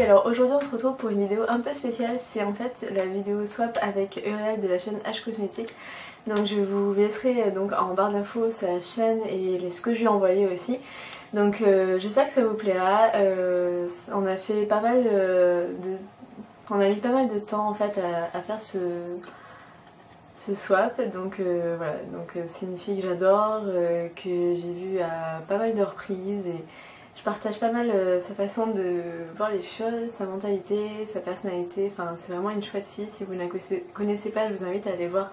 alors aujourd'hui on se retrouve pour une vidéo un peu spéciale, c'est en fait la vidéo swap avec Uriel de la chaîne H Cosmétiques. Donc je vous laisserai donc en barre d'infos sa chaîne et ce que je lui ai envoyé aussi. Donc j'espère que ça vous plaira. On a fait pas mal on a mis pas mal de temps en fait à faire ce swap, donc voilà, donc c'est une fille que j'adore, que j'ai vue à pas mal de reprises et je partage pas mal sa façon de voir les choses, sa mentalité, sa personnalité, enfin c'est vraiment une chouette fille. Si vous ne la connaissez pas, je vous invite à aller voir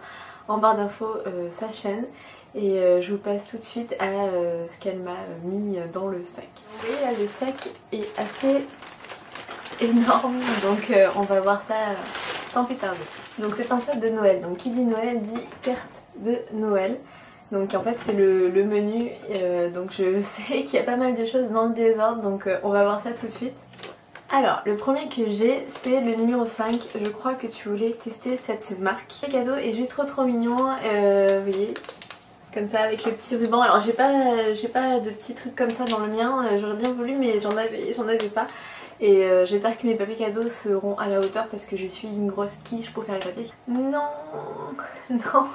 en barre d'infos sa chaîne et je vous passe tout de suite à ce qu'elle m'a mis dans le sac. Vous voyez là, le sac est assez énorme, donc on va voir ça sans plus tarder. Donc c'est un swap de Noël, donc qui dit Noël dit carte de Noël. Donc en fait c'est le menu, donc je sais qu'il y a pas mal de choses dans le désordre, donc on va voir ça tout de suite. Alors le premier que j'ai c'est le numéro 5, je crois que tu voulais tester cette marque. Le cadeau est juste trop mignon, vous voyez, comme ça avec le petit ruban. Alors j'ai pas de petits trucs comme ça dans le mien, j'aurais bien voulu mais j'en avais pas. Et j'espère que mes papiers cadeaux seront à la hauteur parce que je suis une grosse quiche pour faire les papiers. Non, non,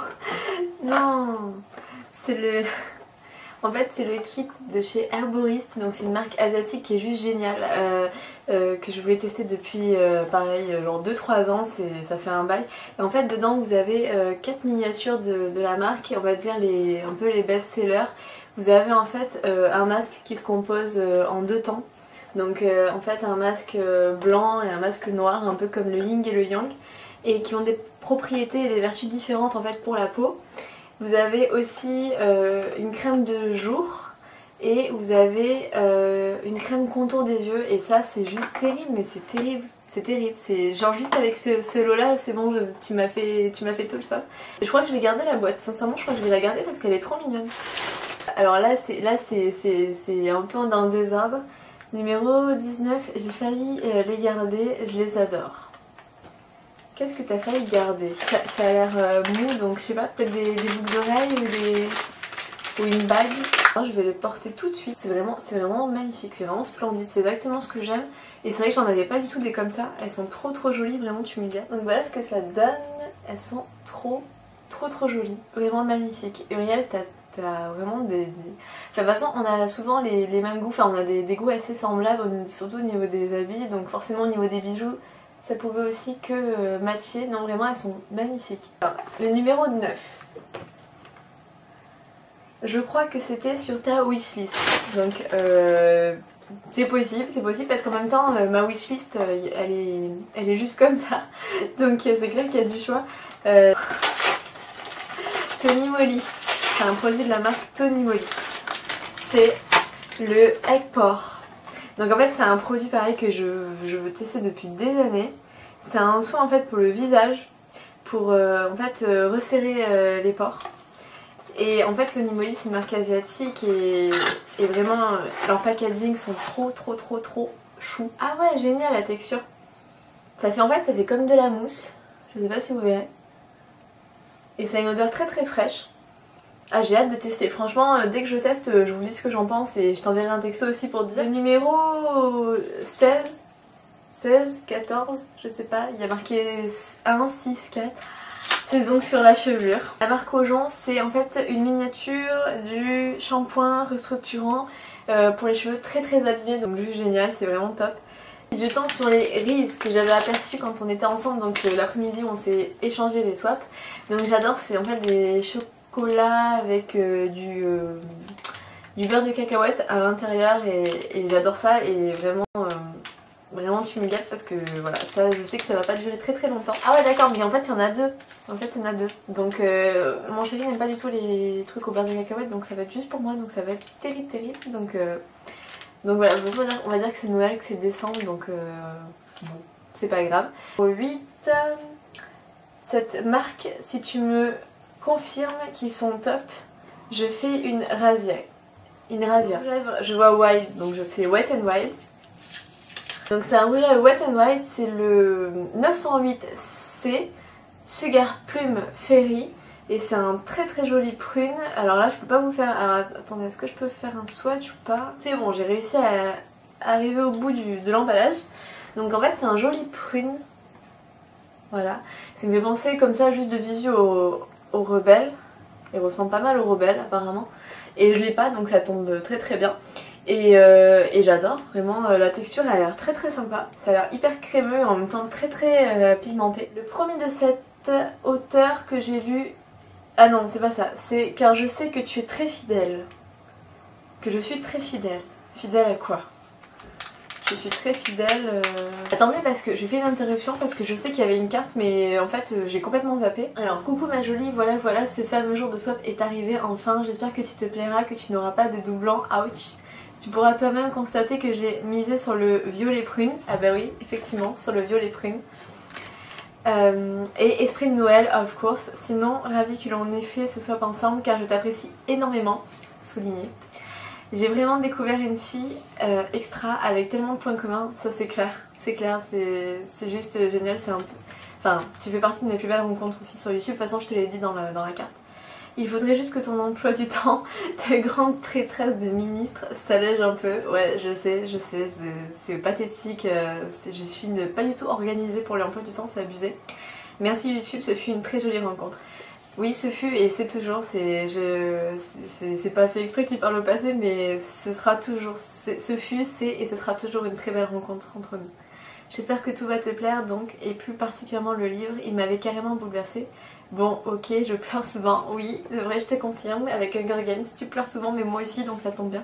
non. C'est le... En fait c'est le kit de chez Herborist, donc c'est une marque asiatique qui est juste géniale, que je voulais tester depuis pareil genre 2-3 ans, ça fait un bail. Et en fait dedans vous avez 4 miniatures de la marque, on va dire un peu les best-sellers. Vous avez en fait un masque qui se compose en 2 temps. Donc en fait un masque blanc et un masque noir, un peu comme le yin et le yang, et qui ont des propriétés et des vertus différentes en fait pour la peau. Vous avez aussi une crème de jour et vous avez une crème contour des yeux, et ça c'est juste terrible, mais c'est terrible. C'est terrible, c'est genre juste avec ce lot là, c'est bon, tu m'as fait tout le swap. Je crois que je vais garder la boîte, sincèrement je crois que je vais la garder parce qu'elle est trop mignonne. Alors là c'est un peu dans le désordre. Numéro 19, j'ai failli les garder, je les adore. Qu'est-ce que t'as failli garder? Ça a l'air mou, donc je sais pas, peut-être des boucles d'oreilles ou une bague. Alors, je vais les porter tout de suite, c'est vraiment magnifique, c'est vraiment splendide, c'est exactement ce que j'aime. Et c'est vrai que j'en avais pas du tout des comme ça, elles sont trop jolies, vraiment tu me gâtes. Donc voilà ce que ça donne, elles sont trop jolies, vraiment magnifiques. Uriel, t'as vraiment des... Enfin, de toute façon on a souvent les mêmes goûts, enfin on a des goûts assez semblables, surtout au niveau des habits, donc forcément au niveau des bijoux ça pouvait aussi que matcher. Non vraiment elles sont magnifiques. Alors, le numéro 9, je crois que c'était sur ta wishlist, donc c'est possible parce qu'en même temps ma wishlist elle est juste comme ça, donc c'est clair qu'il y a du choix. Tony Moly, c'est un produit de la marque Tony Moly, c'est le Egg Pore. Donc en fait c'est un produit pareil que je veux tester depuis des années. C'est un soin en fait pour le visage, pour en fait resserrer les pores. Et en fait Tony Moly c'est une marque asiatique et vraiment leurs packaging sont trop chou. Ah ouais, génial la texture. Ça fait comme de la mousse, je sais pas si vous verrez. Et ça a une odeur très fraîche. Ah, j'ai hâte de tester, franchement dès que je teste je vous dis ce que j'en pense et je t'enverrai un texto aussi pour te dire. Le numéro 16, 14, je sais pas, il y a marqué 1, 6, 4. C'est donc sur la chevelure. La marque Aujon, c'est en fait une miniature du shampoing restructurant pour les cheveux très abîmés, donc juste génial, c'est vraiment top. Je tombe sur les Reese que j'avais aperçus quand on était ensemble, donc l'après-midi on s'est échangé les swaps. Donc j'adore, c'est en fait des chocolats avec du beurre de cacahuète à l'intérieur et j'adore ça et vraiment tu me gâtes parce que voilà, ça je sais que ça va pas durer très longtemps. Ah ouais d'accord, mais en fait il y en a deux. Donc mon chéri n'aime pas du tout les trucs au beurre de cacahuète, donc ça va être juste pour moi, donc ça va être terrible. Donc voilà, on va dire que c'est Noël, que c'est décembre, donc bon, c'est pas grave. Pour 8, cette marque, si tu me confirmes qu'ils sont top, je fais une rasière. Je vois Wild, donc je sais Wet n Wild. Donc c'est un rouge à lèvres Wet n Wild, c'est le 908C Sugar Plume Fairy. Et c'est un très joli prune. Alors là je peux pas vous faire... Alors attendez, est-ce que je peux faire un swatch ou pas? C'est bon, j'ai réussi à arriver au bout de l'emballage. Donc en fait c'est un joli prune. Voilà. Ça me fait penser comme ça juste de visu au rebelle. Il ressemble pas mal au rebelle apparemment. Et je l'ai pas donc ça tombe très très bien. Et j'adore, vraiment la texture elle a l'air très très sympa. Ça a l'air hyper crémeux et en même temps très très pigmenté. Le premier de cet auteur que j'ai lu... Ah non c'est pas ça, c'est car je sais que tu es très fidèle. Que je suis très fidèle. Fidèle à quoi? Je suis très fidèle... Attendez parce que j'ai fait une interruption parce que je sais qu'il y avait une carte mais en fait j'ai complètement zappé. Alors coucou ma jolie, voilà ce fameux jour de swap est arrivé enfin. J'espère que tu te plairas, que tu n'auras pas de doublon, ouch. Tu pourras toi-même constater que j'ai misé sur le violet prune. Ah bah oui, effectivement, sur le violet prune. Et esprit de Noël, of course. Sinon, ravie que l'on ait fait ce swap ensemble car je t'apprécie énormément. Souligné. J'ai vraiment découvert une fille extra avec tellement de points communs, ça c'est clair. C'est clair, c'est juste génial. C'est un peu... Enfin, tu fais partie de mes plus belles rencontres aussi sur YouTube. De toute façon, je te l'ai dit dans la carte. Il faudrait juste que ton emploi du temps de grande prêtresse de ministre s'allège un peu. Ouais, je sais, c'est pathétique. Je suis pas du tout organisée pour l'emploi du temps, c'est abusé. Merci YouTube, ce fut une très jolie rencontre. Oui, ce fut et c'est toujours, c'est pas fait exprès que tu parles au passé, mais ce sera toujours, ce fut, c'est et ce sera toujours une très belle rencontre entre nous. J'espère que tout va te plaire donc, et plus particulièrement le livre, il m'avait carrément bouleversée. Bon, ok, je pleure souvent, oui, c'est vrai, je te confirme, avec Hunger Games, tu pleures souvent, mais moi aussi, donc ça tombe bien.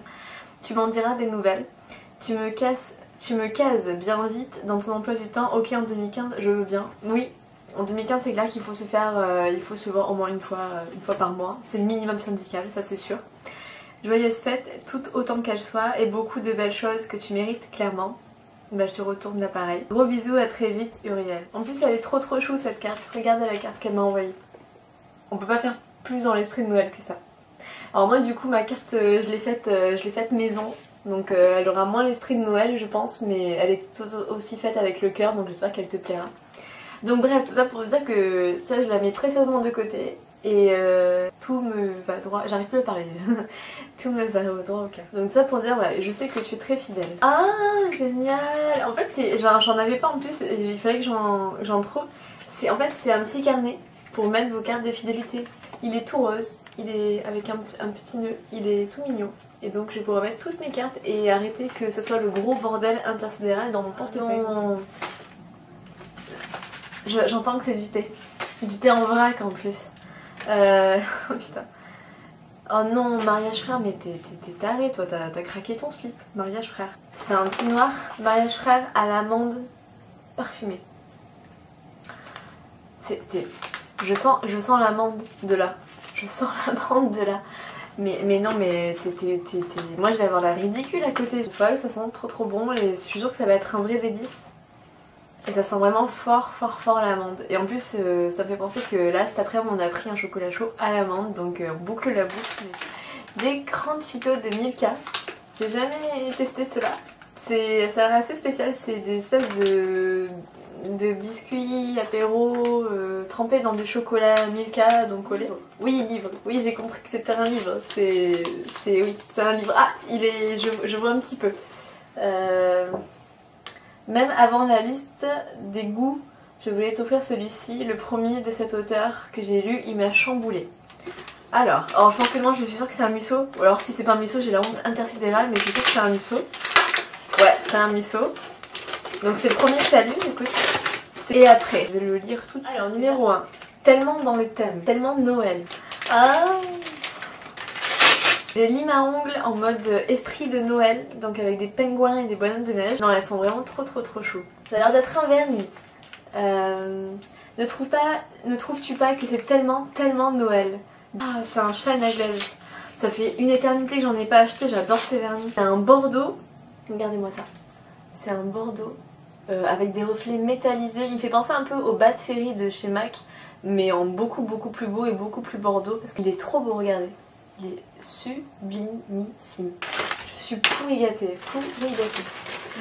Tu m'en diras des nouvelles. Tu me cases bien vite dans ton emploi du temps, ok, en 2015, je veux bien. Oui, en 2015, c'est clair qu'il faut se faire, il faut se voir au moins une fois par mois. C'est le minimum syndical, ça c'est sûr. Joyeuse fête, toutes autant qu'elles soient, et beaucoup de belles choses que tu mérites clairement. Bah je te retourne l'appareil. Gros bisous, à très vite Uriel. En plus elle est trop chou cette carte. Regardez la carte qu'elle m'a envoyée. On peut pas faire plus dans l'esprit de Noël que ça. Alors moi du coup ma carte je l'ai faite maison. Donc elle aura moins l'esprit de Noël je pense. Mais elle est tout aussi faite avec le cœur. Donc j'espère qu'elle te plaira. Donc bref tout ça pour vous dire que ça je la mets précieusement de côté. Et tout me va droit, j'arrive plus à parler, tout me va droit au cœur. Donc ça pour dire, ouais, je sais que tu es très fidèle. Ah, génial. En fait, j'en avais pas en plus, il fallait que j'en trouve. En fait, c'est un petit carnet pour mettre vos cartes de fidélité. Il est tout rose, il est avec un petit nœud, il est tout mignon. Et donc je vais pouvoir mettre toutes mes cartes et arrêter que ce soit le gros bordel intersidéral dans mon portefeuille. J'entends que c'est du thé. Du thé en vrac en plus. Oh putain. Oh non, mariage frère, mais t'es taré toi, t'as craqué ton slip. Mariage frère. C'est un petit noir, mariage frère à l'amande parfumée. Je sens l'amande de là. Je sens l'amande de là. Mais non, mais moi je vais avoir la ridicule à côté. Ça sent trop bon et je suis sûre que ça va être un vrai délice. Et ça sent vraiment fort l'amande. Et en plus ça me fait penser que là cet après-midi on a pris un chocolat chaud à l'amande. Donc on boucle la boucle. Des Crunchito de Milka. J'ai jamais testé cela. Ça a l'air assez spécial. C'est des espèces de biscuits apéro trempés dans du chocolat Milka donc au lait. Oui, livre. Oui, j'ai compris que c'était un livre. Oui, c'est un livre. Ah, je vois un petit peu. Même avant la liste des goûts, je voulais t'offrir celui-ci, le premier de cet auteur que j'ai lu, il m'a chamboulé. Alors forcément je suis sûre que c'est un musso, ou alors si c'est pas un musso j'ai la honte intersidérale, mais je suis sûre que c'est un musso. Ouais, c'est un musso. Donc c'est le premier que t'as lu, écoute. Et après, je vais le lire tout de suite. Alors numéro 1, tellement dans le thème, tellement Noël. Ah, des limes à ongles en mode esprit de Noël, donc avec des pingouins et des bonhommes de neige. Non, elles sont vraiment trop chou. Ça a l'air d'être un vernis. Ne trouves-tu pas que c'est tellement Noël? Ah, c'est un shine à glace. Ça fait une éternité que j'en ai pas acheté, j'adore ces vernis. C'est un bordeaux, regardez-moi ça. C'est un bordeaux avec des reflets métallisés. Il me fait penser un peu au Bat Ferry de chez MAC, mais en beaucoup plus beau et beaucoup plus bordeaux, parce qu'il est trop beau, regardez. Il est sublimissime. Je suis pourri gâtée.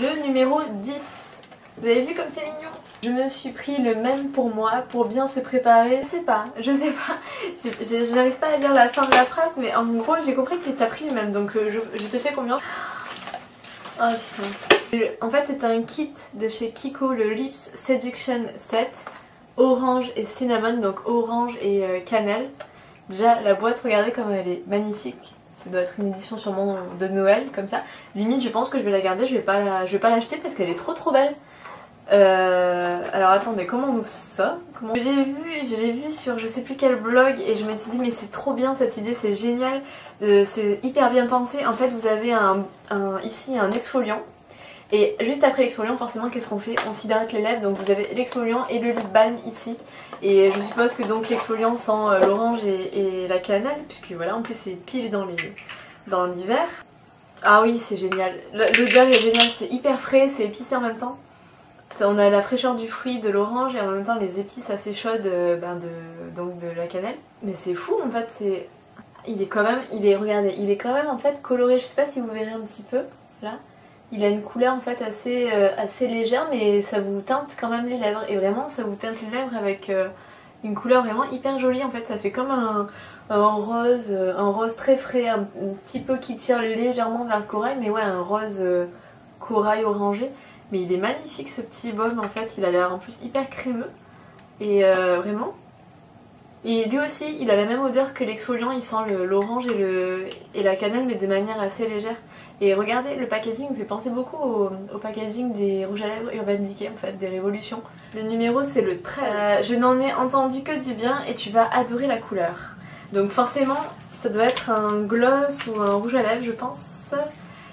Le numéro 10. Vous avez vu comme c'est mignon? Je me suis pris le même pour moi, pour bien se préparer. Je sais pas. J'arrive pas à dire la fin de la phrase, mais en gros j'ai compris que t'as pris le même, donc je te fais confiance. Oh putain. En fait c'est un kit de chez Kiko, le Lips Seduction Set. Orange et cinnamon, donc orange et cannelle. Déjà la boîte, regardez comme elle est magnifique. Ça doit être une édition sûrement de Noël comme ça. Limite je pense que je vais la garder, je vais pas l'acheter parce qu'elle est trop belle. Alors attendez, comment on ouvre ça? Je l'ai vu sur je sais plus quel blog et je m'étais dit mais c'est trop bien cette idée, c'est génial, c'est hyper bien pensé. En fait vous avez ici un exfoliant et juste après l'exfoliant forcément qu'est-ce qu'on fait? On s'hydrate les lèvres, donc vous avez l'exfoliant et le lip balm ici. Et je suppose que donc l'exfoliant sent l'orange et la cannelle puisque voilà en plus c'est pile dans l'hiver. Ah oui c'est génial, l'odeur est géniale, c'est hyper frais, c'est épicé en même temps. On a la fraîcheur du fruit, de l'orange et en même temps les épices assez chaudes donc de la cannelle. Mais c'est fou en fait, regardez, il est quand même en fait coloré, je sais pas si vous verrez un petit peu là. Il a une couleur en fait assez légère mais ça vous teinte quand même les lèvres et vraiment ça vous teinte les lèvres avec une couleur vraiment hyper jolie en fait, ça fait comme un rose très frais, un petit peu qui tire légèrement vers le corail mais ouais un rose corail orangé. Mais il est magnifique ce petit baume en fait, il a l'air en plus hyper crémeux et vraiment. Et lui aussi il a la même odeur que l'exfoliant, il sent l'orange et la cannelle mais de manière assez légère. Et regardez le packaging me fait penser beaucoup au packaging des rouges à lèvres Urban Decay en fait, des Révolutions. Le numéro c'est le 13. Je n'en ai entendu que du bien et tu vas adorer la couleur. Donc forcément ça doit être un gloss ou un rouge à lèvres je pense.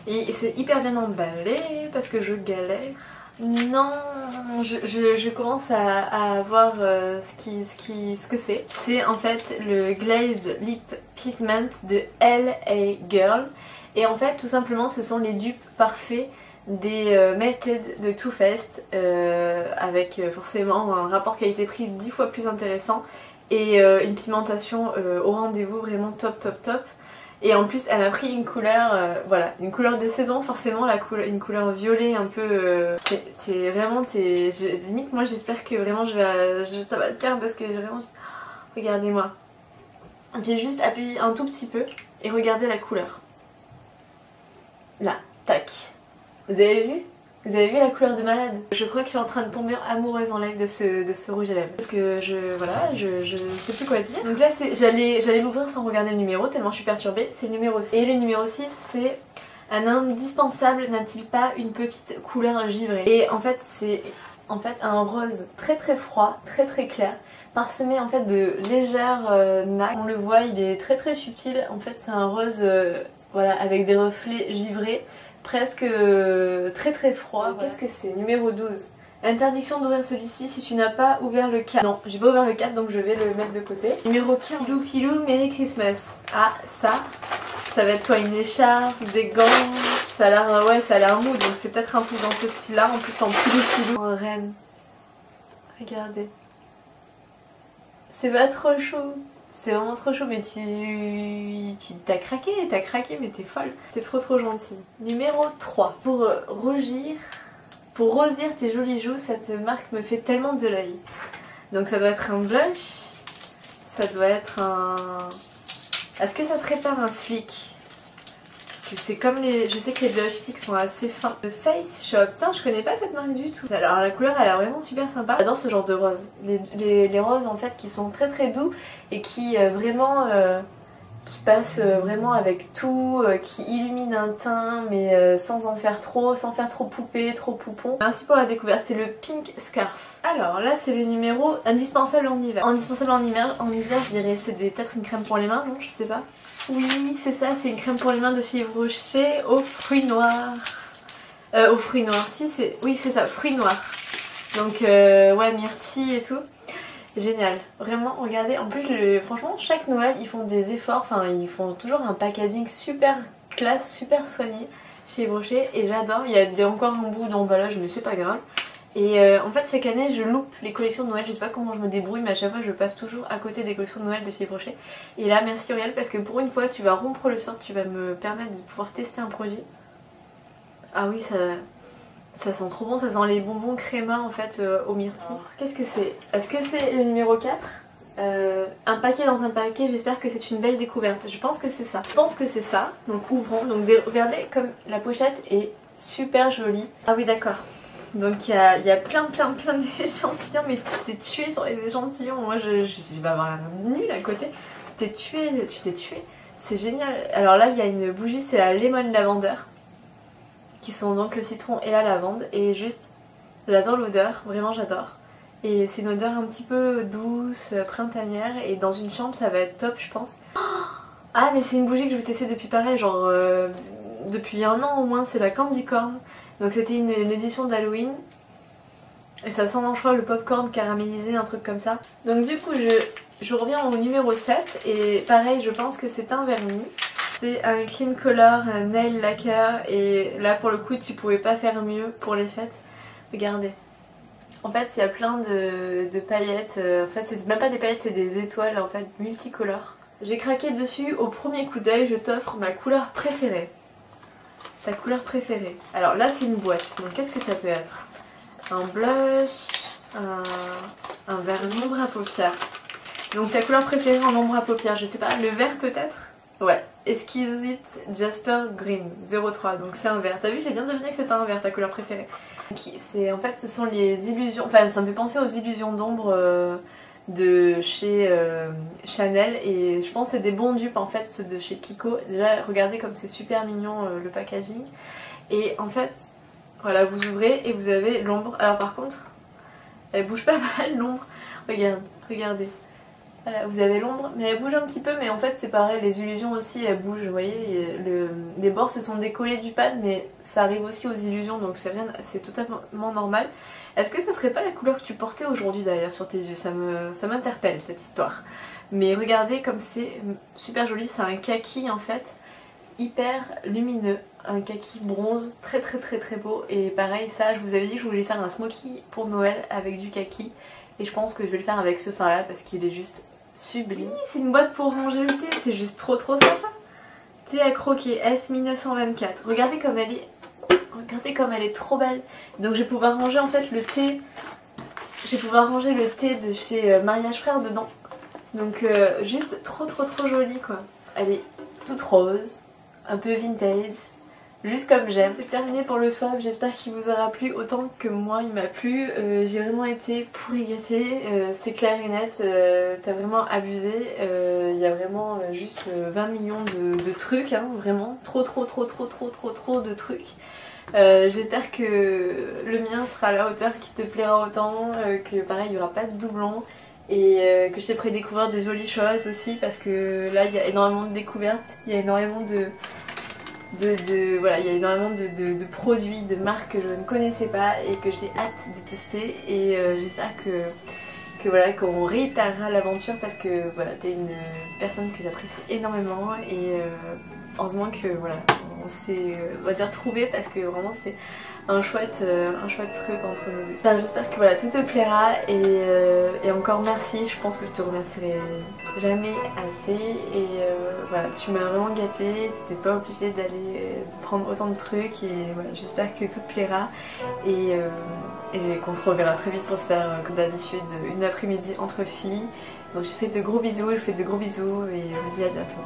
Et c'est hyper bien emballé parce que je galère. Non, je commence à voir ce que c'est. C'est en fait le Glazed Lip Pigment de LA Girl. Et en fait tout simplement ce sont les dupes parfaits des Melted de Too Faced avec forcément un rapport qualité-prix 10 fois plus intéressant et une pigmentation au rendez-vous vraiment top. Et en plus elle m'a pris une couleur, voilà, une couleur des saisons forcément, une couleur violet un peu... limite moi j'espère que vraiment ça va te plaire parce que vraiment... Regardez-moi. J'ai juste appuyé un tout petit peu et regardez la couleur. Là, tac. Vous avez vu? Vous avez vu la couleur de malade? Je crois que je suis en train de tomber amoureuse en live de ce rouge à lèvres. Parce que je sais plus quoi dire. Donc là j'allais l'ouvrir sans regarder le numéro tellement je suis perturbée. C'est le numéro 6. Et le numéro 6 c'est un indispensable, n'a-t-il pas une petite couleur givrée? Et en fait c'est un rose très froid, très clair, parsemé en fait de légères nattes. On le voit, il est très subtil. En fait c'est un rose voilà, avec des reflets givrés. Presque très froid. Voilà. Qu'est-ce que c'est? Numéro 12. Interdiction d'ouvrir celui-ci si tu n'as pas ouvert le 4. Non, j'ai pas ouvert le 4 donc je vais le mettre de côté. Numéro 15. Pilou, Merry Christmas. Ah, ça va être quoi? Une écharpe, des gants. Ça a l'air mou donc c'est peut-être un truc dans ce style là. En plus en pilou. En reine. Regardez. C'est pas trop chaud. C'est vraiment trop chaud, mais t'as craqué, mais t'es folle. C'est trop gentil. Numéro 3. Pour rosir tes jolies joues, cette marque me fait tellement de l'œil. Donc ça doit être un blush. Ça doit être un... Est-ce que ça serait pas un Sleek? Parce que c'est comme les... Je sais que les blush Sleek sont assez fins. The Face Shop. Tiens, je connais pas cette marque du tout. Alors la couleur elle a vraiment super sympa. J'adore ce genre de rose. Les roses en fait qui sont très doux et qui vraiment... qui passent vraiment avec tout, qui illuminent un teint mais sans en faire trop, sans faire trop poupée, trop poupon. Merci pour la découverte, c'est le Pink Scarf. Alors là c'est le numéro indispensable en hiver. Indispensable en hiver je dirais c'est peut-être une crème pour les mains, non je sais pas. Oui c'est ça, c'est une crème pour les mains de chez Yves Rocher aux fruits noirs. Aux fruits noirs, oui c'est ça, fruits noirs. Donc ouais myrtille et tout. Génial, vraiment regardez, en plus franchement chaque Noël ils font des efforts, enfin ils font toujours un packaging super classe, super soigné chez Yves Rocher et j'adore, il y a encore un bout d'emballage mais c'est pas grave. Et en fait chaque année je loupe les collections de Noël, je sais pas comment je me débrouille mais à chaque fois je passe toujours à côté des collections de Noël de chez Yves Rocher. Et là merci Auriel parce que pour une fois tu vas rompre le sort, tu vas me permettre de pouvoir tester un produit. Ah oui ça sent trop bon, ça sent les bonbons crémeux en fait au myrtille. Qu'est-ce que c'est? Est-ce que c'est le numéro 4? Un paquet dans un paquet, j'espère que c'est une belle découverte. Je pense que c'est ça. Donc ouvrons, donc regardez comme la pochette est super joli. Ah oui d'accord. Donc il y a plein d'échantillons, mais tu t'es tué sur les échantillons. Moi je vais avoir la main nulle à côté. Tu t'es tué. C'est génial. Alors là il y a une bougie, c'est la Lemon Lavender, qui sont donc le citron et la lavande. Et juste, j'adore l'odeur, vraiment j'adore. Et c'est une odeur un petit peu douce, printanière. Et dans une chambre ça va être top je pense. Ah mais c'est une bougie que je veux tester depuis pareil, genre depuis un an au moins, c'est la Candy Corn. Donc c'était une édition d'Halloween. Et ça sent je crois le popcorn caramélisé, un truc comme ça. Donc du coup je reviens au numéro 7. Et pareil je pense que c'est un vernis. C'est un Clean Color, un nail lacquer. Et là pour le coup tu pouvais pas faire mieux pour les fêtes. Regardez. En fait il y a plein de paillettes. En fait c'est même pas des paillettes, c'est des étoiles en fait multicolores. J'ai craqué dessus au premier coup d'œil. Je t'offre ma couleur préférée. Ta couleur préférée. Alors là c'est une boîte, donc qu'est-ce que ça peut être? Un blush, un vert ombre à paupières. Donc ta couleur préférée en ombre à paupières, je sais pas, le vert peut-être? Ouais, Exquisite Jasper Green 03, donc c'est un vert. T'as vu, j'ai bien deviné que c'était un vert ta couleur préférée. En fait ce sont les illusions, enfin ça me fait penser aux illusions d'ombre de chez Chanel, et je pense que c'est des bons dupes en fait ceux de chez Kiko. Déjà regardez comme c'est super mignon le packaging, et en fait voilà vous ouvrez et vous avez l'ombre. Alors par contre elle bouge pas mal l'ombre, regardez. Voilà, vous avez l'ombre, mais elle bouge un petit peu, mais en fait c'est pareil, les illusions aussi elles bougent, vous voyez, les bords se sont décollés du pad, mais ça arrive aussi aux illusions, donc c'est totalement normal. Est-ce que ça serait pas la couleur que tu portais aujourd'hui d'ailleurs sur tes yeux? Ça m'interpelle cette histoire. Mais regardez comme c'est super joli, c'est un kaki en fait, hyper lumineux, un kaki bronze, très beau, et pareil ça, je vous avais dit que je voulais faire un smoky pour Noël avec du kaki, et je pense que je vais le faire avec ce fard là parce qu'il est juste sublime. C'est une boîte pour ranger le thé, c'est juste trop sympa. Thé à croquer S1924. Regardez comme elle est trop belle. Donc je vais pouvoir ranger en fait le thé. Je vais pouvoir ranger le thé de chez Mariage Frères dedans. Donc juste trop joli quoi. Elle est toute rose, un peu vintage. Juste comme j'aime. C'est terminé pour le swap, j'espère qu'il vous aura plu autant que moi il m'a plu. J'ai vraiment été pourri gâtée, c'est clair et net, t'as vraiment abusé. Il y a vraiment juste 20 millions de trucs, hein, vraiment trop de trucs. J'espère que le mien sera à la hauteur, qui te plaira autant, que pareil il n'y aura pas de doublons. Et que je te ferai découvrir de jolies choses aussi, parce que là il y a énormément de découvertes, il y a énormément voilà, il y a énormément de produits, de marques que je ne connaissais pas et que j'ai hâte de tester, et j'espère que voilà, qu'on réitérera l'aventure, parce que voilà, t'es une personne que j'apprécie énormément, et heureusement que voilà, on s'est on va dire trouvé, parce que vraiment c'est un chouette truc entre nous deux. Enfin, j'espère que voilà, tout te plaira, et encore merci, je pense que je te remercierai jamais assez, et voilà, tu m'as vraiment gâtée, t'étais pas obligée de prendre autant de trucs, et voilà, j'espère que tout te plaira, et qu'on se reverra très vite pour se faire comme d'habitude une après-midi entre filles. Donc je fais de gros bisous, et je vous dis à bientôt.